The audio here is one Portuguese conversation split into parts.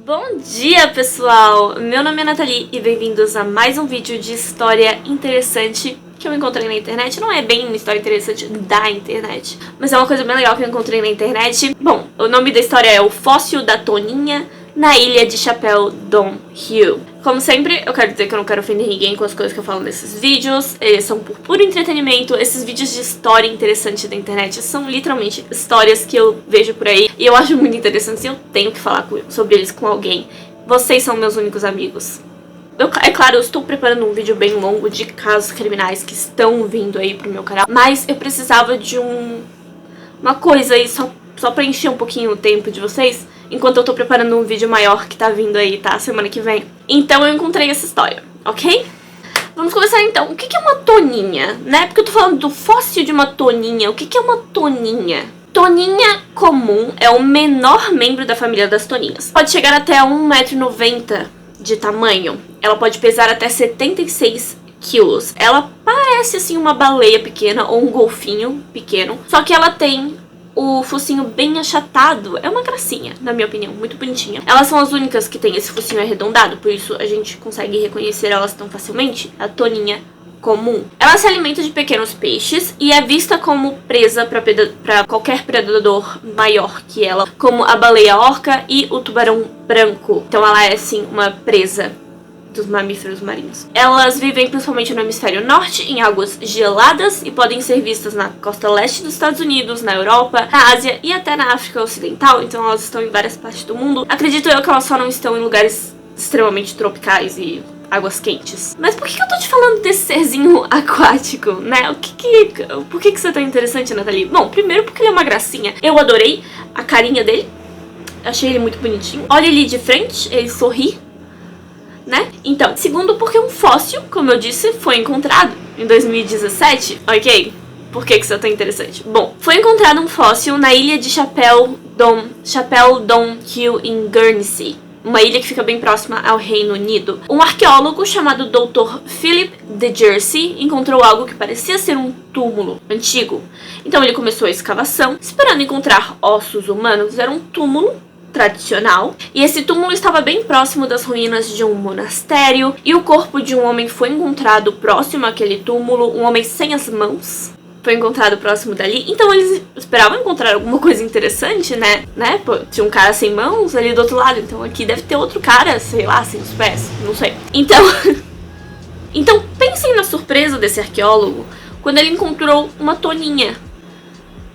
Bom dia, pessoal! Meu nome é Nathalie e bem-vindos a mais um vídeo de história interessante que eu encontrei na internet. Não é bem uma história interessante da internet, mas é uma coisa bem legal que eu encontrei na internet. Bom, o nome da história é O Fóssil da Toninha na Ilha de Chapéu Dom Hill. Como sempre, eu quero dizer que eu não quero ofender ninguém com as coisas que eu falo nesses vídeos. Eles são por puro entretenimento. Esses vídeos de história interessante da internet são literalmente histórias que eu vejo por aí e eu acho muito interessantes e eu tenho que falar sobre eles com alguém. Vocês são meus únicos amigos. É claro, eu estou preparando um vídeo bem longo de casos criminais que estão vindo aí pro meu canal, mas eu precisava de uma coisa aí só pra encher um pouquinho o tempo de vocês, enquanto eu tô preparando um vídeo maior que tá vindo aí, tá? Semana que vem. Então eu encontrei essa história, ok? Vamos começar então. O que é uma toninha, né? Porque eu tô falando do fóssil de uma toninha. O que é uma toninha? Toninha comum é o menor membro da família das toninhas. Pode chegar até 1,90 m de tamanho. Ela pode pesar até 76 quilos. Ela parece assim uma baleia pequena ou um golfinho pequeno, só que ela tem o focinho bem achatado. É uma gracinha, na minha opinião, muito bonitinha. Elas são as únicas que tem esse focinho arredondado, por isso a gente consegue reconhecer elas tão facilmente. A toninha comum. Ela se alimenta de pequenos peixes e é vista como presa para qualquer predador maior que ela, como a baleia orca e o tubarão branco. Então ela é assim uma presa dos mamíferos marinhos. Elas vivem principalmente no hemisfério norte, em águas geladas, e podem ser vistas na costa leste dos Estados Unidos, na Europa, na Ásia e até na África Ocidental. Então elas estão em várias partes do mundo. Acredito eu que elas só não estão em lugares extremamente tropicais e águas quentes. Mas por que eu tô te falando desse serzinho aquático, né? Por que isso é tão interessante, Nathalie? Bom, primeiro porque ele é uma gracinha. Eu adorei a carinha dele. Achei ele muito bonitinho. Olha ele de frente, ele sorri, né? Então, segundo porque um fóssil, como eu disse, foi encontrado em 2017, ok? Por que isso é tão interessante? Bom, foi encontrado um fóssil na ilha de Chapéu Dom Hill em Guernsey, uma ilha que fica bem próxima ao Reino Unido. Um arqueólogo chamado Dr. Philip de Jersey encontrou algo que parecia ser um túmulo antigo. Então ele começou a escavação, esperando encontrar ossos humanos. Era um túmulo tradicional, e esse túmulo estava bem próximo das ruínas de um monastério, e o corpo de um homem foi encontrado próximo àquele túmulo, um homem sem as mãos foi encontrado próximo dali. Então eles esperavam encontrar alguma coisa interessante, né? Pô, tinha um cara sem mãos ali do outro lado, então aqui deve ter outro cara, sei lá, sem os pés, não sei. Então pensem na surpresa desse arqueólogo quando ele encontrou uma toninha,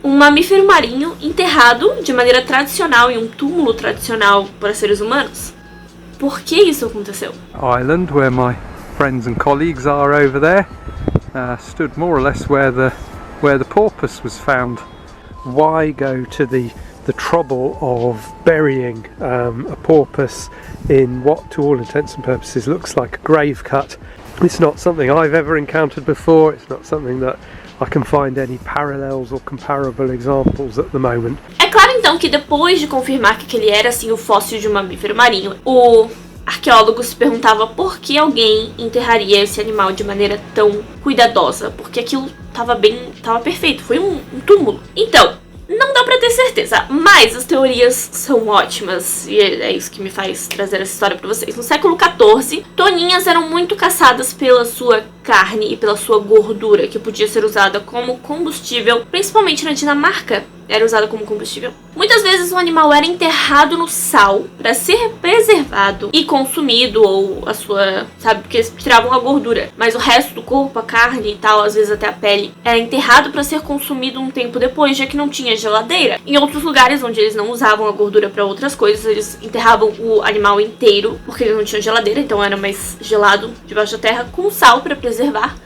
um mamífero marinho enterrado de maneira tradicional em um túmulo tradicional para seres humanos. Por que isso aconteceu? Island, where my friends and colleagues are over there, stood more or less where the porpoise was found. Why go to the trouble of burying a porpoise in what, to all intents and purposes, looks like a grave cut? It's not something I've ever encountered before. It's not something that I can find any parallels or comparable examples at the moment. É claro então que depois de confirmar que ele era assim o fóssil de um mamífero marinho, o arqueólogo se perguntava por que alguém enterraria esse animal de maneira tão cuidadosa, porque aquilo tava perfeito, foi um túmulo. Então, não dá pra ter certeza, mas as teorias são ótimas e é isso que me faz trazer essa história pra vocês. No século XIV, toninhas eram muito caçadas pela sua carne e pela sua gordura, que podia ser usada como combustível, principalmente na Dinamarca. Era usada como combustível. Muitas vezes o animal era enterrado no sal para ser preservado e consumido, ou a sua, sabe, porque eles tiravam a gordura, mas o resto do corpo, a carne e tal, às vezes até a pele, era enterrado para ser consumido um tempo depois, já que não tinha geladeira. Em outros lugares onde eles não usavam a gordura para outras coisas, eles enterravam o animal inteiro, porque eles não tinham geladeira, então era mais gelado debaixo da terra, com sal para preservar,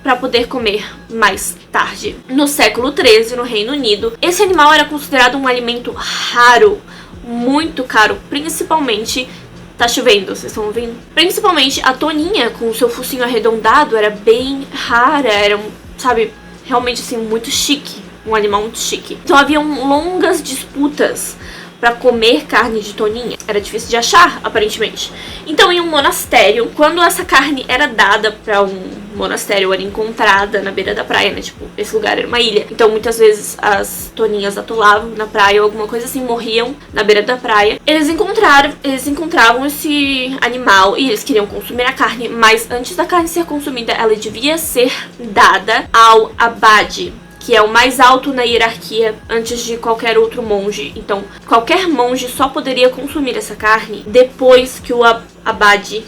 para poder comer mais tarde. No século XIII, no Reino Unido, esse animal era considerado um alimento raro, muito caro, principalmente... Tá chovendo, vocês estão ouvindo? Principalmente a toninha, com o seu focinho arredondado, era bem rara, era, sabe, realmente assim, muito chique, um animal muito chique. Então haviam longas disputas para comer carne de toninha. Era difícil de achar, aparentemente. Então, em um monastério, quando essa carne era dada para um monastério era encontrada na beira da praia, né? Tipo, esse lugar era uma ilha. Então, muitas vezes as toninhas atolavam na praia ou alguma coisa assim, morriam na beira da praia. Eles encontravam esse animal e eles queriam consumir a carne, mas antes da carne ser consumida, ela devia ser dada ao abade, que é o mais alto na hierarquia antes de qualquer outro monge. Então, qualquer monge só poderia consumir essa carne depois que o abade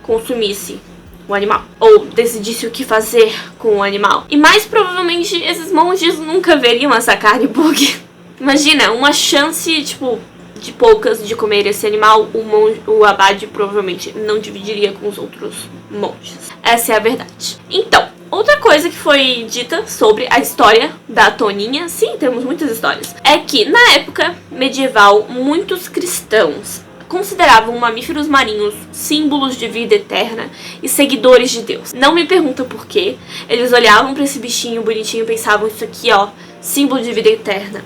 consumisse o animal, ou decidisse o que fazer com o animal. E mais provavelmente esses monges nunca veriam essa carne, porque imagina, uma chance, tipo, de poucas de comer esse animal, o abade provavelmente não dividiria com os outros monges. Essa é a verdade. Então, outra coisa que foi dita sobre a história da toninha, sim, temos muitas histórias, é que na época medieval, muitos cristãos consideravam mamíferos marinhos símbolos de vida eterna e seguidores de Deus. Não me pergunta por quê. Eles olhavam pra esse bichinho bonitinho e pensavam, isso aqui, ó, símbolo de vida eterna.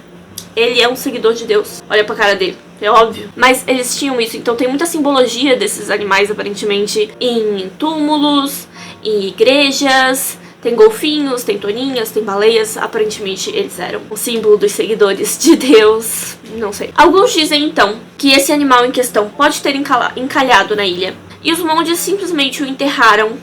Ele é um seguidor de Deus. Olha pra cara dele. É óbvio. Mas eles tinham isso. Então tem muita simbologia desses animais, aparentemente, em túmulos, em igrejas. Tem golfinhos, tem toninhas, tem baleias. Aparentemente eles eram o símbolo dos seguidores de Deus. Não sei. Alguns dizem então que esse animal em questão pode ter encalhado na ilha. E os monges simplesmente o enterraram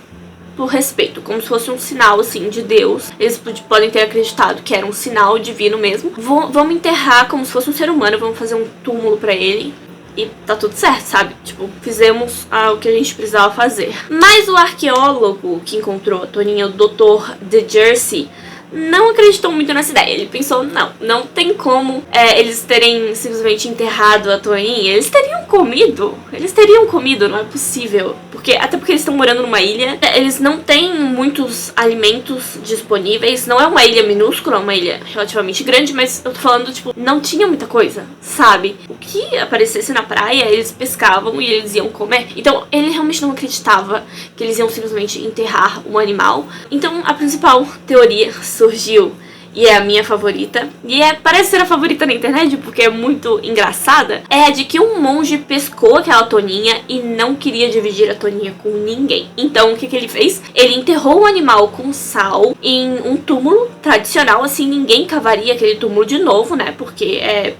por respeito, como se fosse um sinal assim de Deus. Eles podem ter acreditado que era um sinal divino mesmo. Vamos enterrar como se fosse um ser humano, vamos fazer um túmulo pra ele. E tá tudo certo, sabe? Tipo, fizemos o que a gente precisava fazer. Mas o arqueólogo que encontrou a toninha, o Dr. De Jersey, não acreditou muito nessa ideia. Ele pensou, não tem como eles terem simplesmente enterrado a toninha. Eles teriam comido, não é possível. Até porque eles estão morando numa ilha, eles não têm muitos alimentos disponíveis. Não é uma ilha minúscula, é uma ilha relativamente grande, mas eu tô falando, tipo, não tinha muita coisa, sabe? O que aparecesse na praia, eles pescavam e eles iam comer. Então, ele realmente não acreditava que eles iam simplesmente enterrar um animal. Então, a principal teoria surgiu, e é a minha favorita, e parece ser a favorita na internet porque é muito engraçada, é a de que um monge pescou aquela toninha e não queria dividir a toninha com ninguém. Então o que ele fez? Ele enterrou o animal com sal em um túmulo tradicional, assim, ninguém cavaria aquele túmulo de novo, né, porque é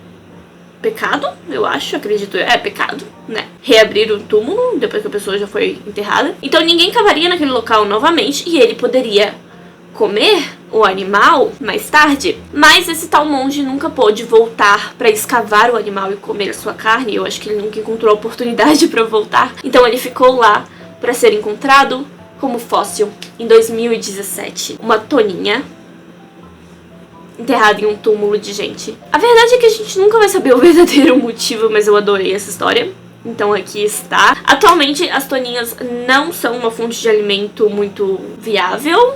pecado, eu acho, acredito, é pecado, né, reabrir o túmulo depois que a pessoa já foi enterrada. Então ninguém cavaria naquele local novamente e ele poderia comer o animal mais tarde, mas esse tal monge nunca pôde voltar para escavar o animal e comer a sua carne. Eu acho que ele nunca encontrou a oportunidade para voltar, então ele ficou lá para ser encontrado como fóssil em 2017. Uma toninha enterrada em um túmulo de gente. A verdade é que a gente nunca vai saber o verdadeiro motivo, mas eu adorei essa história. Então aqui está. Atualmente as toninhas não são uma fonte de alimento muito viável.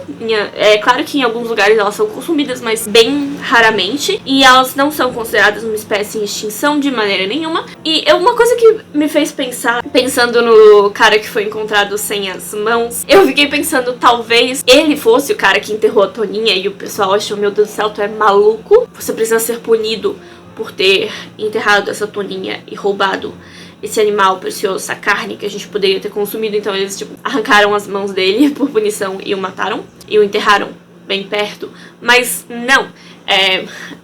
É claro que em alguns lugares elas são consumidas, mas bem raramente. E elas não são consideradas uma espécie em extinção de maneira nenhuma. E uma coisa que me fez pensar, pensando no cara que foi encontrado sem as mãos, eu fiquei pensando, talvez ele fosse o cara que enterrou a toninha e o pessoal achou, meu Deus do céu, tu é maluco? Você precisa ser punido por ter enterrado essa toninha e roubado esse animal precioso, essa carne que a gente poderia ter consumido. Então eles, tipo, arrancaram as mãos dele por punição e o mataram. E o enterraram bem perto. Mas não,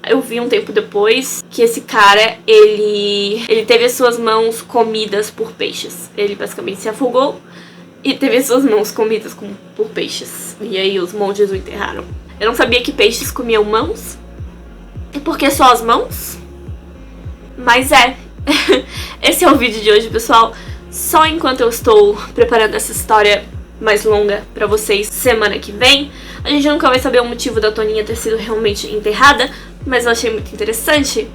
eu vi um tempo depois que esse cara, ele teve as suas mãos comidas por peixes. Ele basicamente se afogou e teve as suas mãos comidas por peixes. E aí os monges o enterraram. Eu não sabia que peixes comiam mãos. E por que só as mãos? Mas esse é o vídeo de hoje, pessoal. Só enquanto eu estou preparando essa história mais longa pra vocês semana que vem. A gente nunca vai saber o motivo da toninha ter sido realmente enterrada, mas eu achei muito interessante.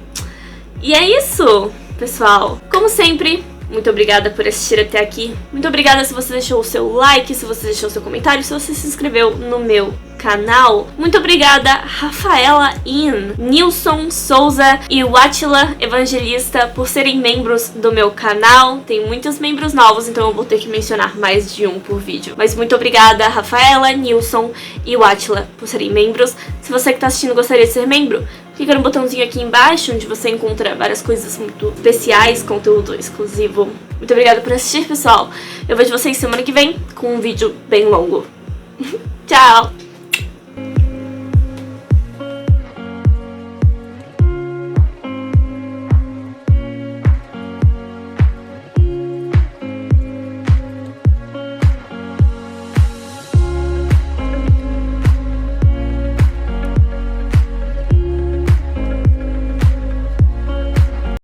E é isso, pessoal. Como sempre, muito obrigada por assistir até aqui. Muito obrigada se você deixou o seu like, se você deixou o seu comentário, se você se inscreveu no meu canal. Muito obrigada, Rafaela In, Nilson Souza e Watila Evangelista, por serem membros do meu canal. Tem muitos membros novos, então eu vou ter que mencionar mais de um por vídeo. Mas muito obrigada, Rafaela, Nilson e Watila, por serem membros. Se você que está assistindo gostaria de ser membro, clica no botãozinho aqui embaixo, onde você encontra várias coisas muito especiais, conteúdo exclusivo. Muito obrigada por assistir, pessoal. Eu vejo vocês semana que vem com um vídeo bem longo. Tchau!